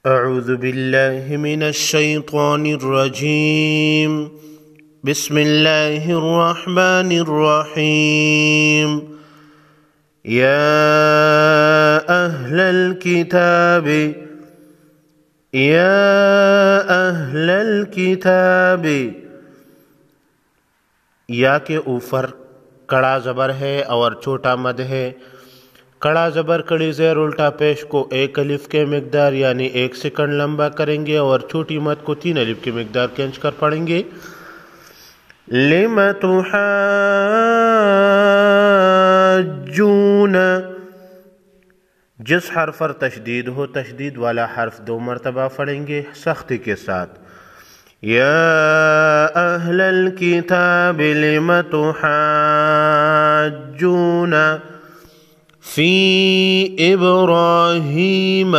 أعوذ بالله من الشيطان الرجيم. بسم الله الرحمن الرحيم. يا أهل الكتاب یا کے اوپر کڑا زبر ہے اور چھوٹا مد ہے. کڑا زبر کڑی زیر الٹا پیش کو 1 الف کے مقدار یعنی 1 سیکنڈ لمبا کریں گے اور چھوٹی مد کو 3 الف کی مقدار کھینچ کر پڑھیں گے. لم تحاجون، جس حرف پر تشدید ہو تشدید والا حرف 2 مرتبہ پڑھیں گے سختی کے ساتھ. یا اہل الکتاب لم تحاجون فی ابراہیم،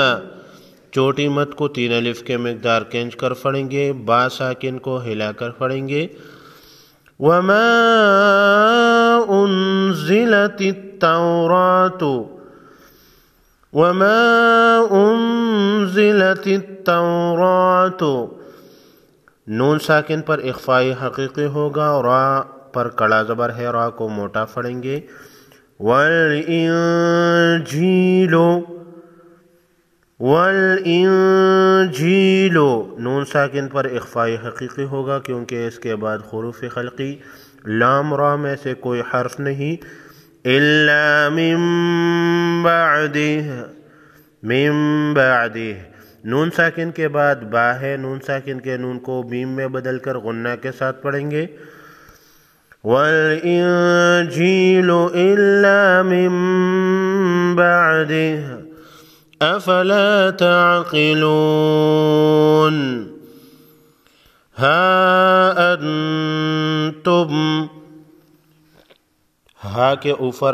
چھوٹی مد کو 3 الف کے مقدار کھینچ کر پڑھیں گے، با ساکن کو ہلا کر پڑھیں گے. وما انزلت التوراۃ، نون ساکن پر اخفائی حقیقی ہوگا، را پر کڑا زبر ہے، را کو موٹا پڑھیں گے. والانجیل، نون ساکن پر اخفائی حقیقی ہوگا کیونکہ اس کے بعد حروف خلقی لام را میں سے کوئی حرف نہیں. الا من بعدہ، نون ساکن کے بعد با ہے، نون ساکن کے نون کو میم میں بدل کر غنہ کے ساتھ پڑھیں گے. والانجیل الا من بعدہ افلا تعقلون. ہا انتم، ہا کے اوپر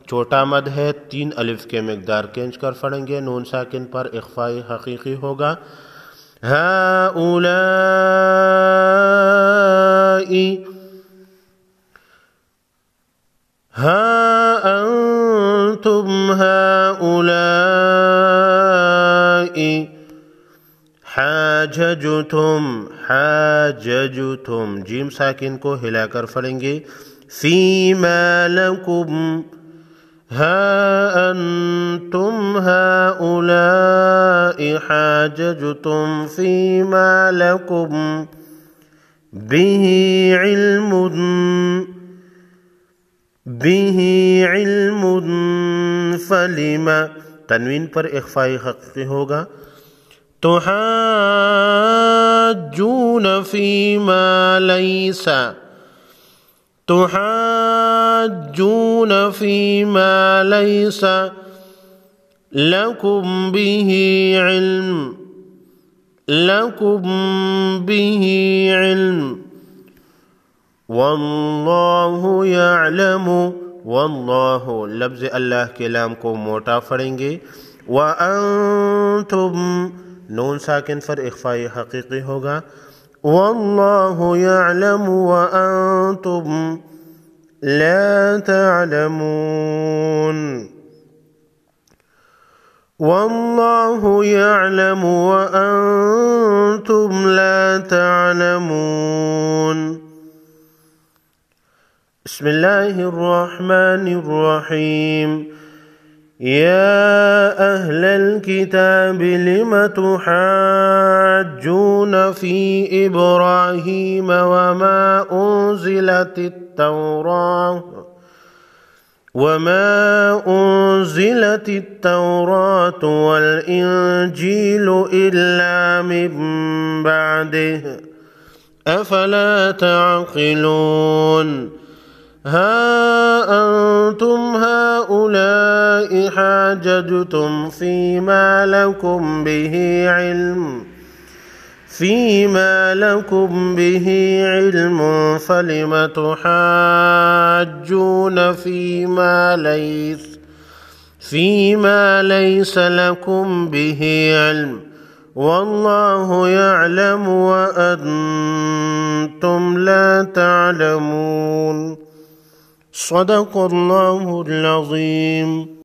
چھوٹا مد ہے، 3 الف کے مقدار کھینچ کر پڑھیں گے، نون ساکن پر اخفائی حقیقی ہوگا. ہا انتم ہؤلاء حاججتم، جیم ساکن کو ہلا کر پڑھیں گے. فیما لکم، ہا انتم ہؤلاء حاججتم فیما لکم به علم فلم، تنوین پر اخفائی حقیقی ہوگا. تحاجون فیما لیس لکم به علم واللہ یعلم، واللہ لفظ اللہ کے لام کو موٹا پڑھیں گے. وانتم، نون ساکن پر اخفائی حقیقی ہوگا. واللہ یعلم وانتم لا تعلمون، واللہ یعلم وانتم لا تعلمون. بسم اللہ الرحمن الرحیم. یا اہل الکتاب لم تحاجون فی ابراہیم وما انزلت التوراۃ والانجیل الا من بعدہ افلا تعقلون. ہا انتم ہؤلاء حاججتم فیما لکم به علم فلم تحاجون فیما لیس لکم به علم واللہ یعلم وانتم لا تعلمون. صدق اللہ العظیم.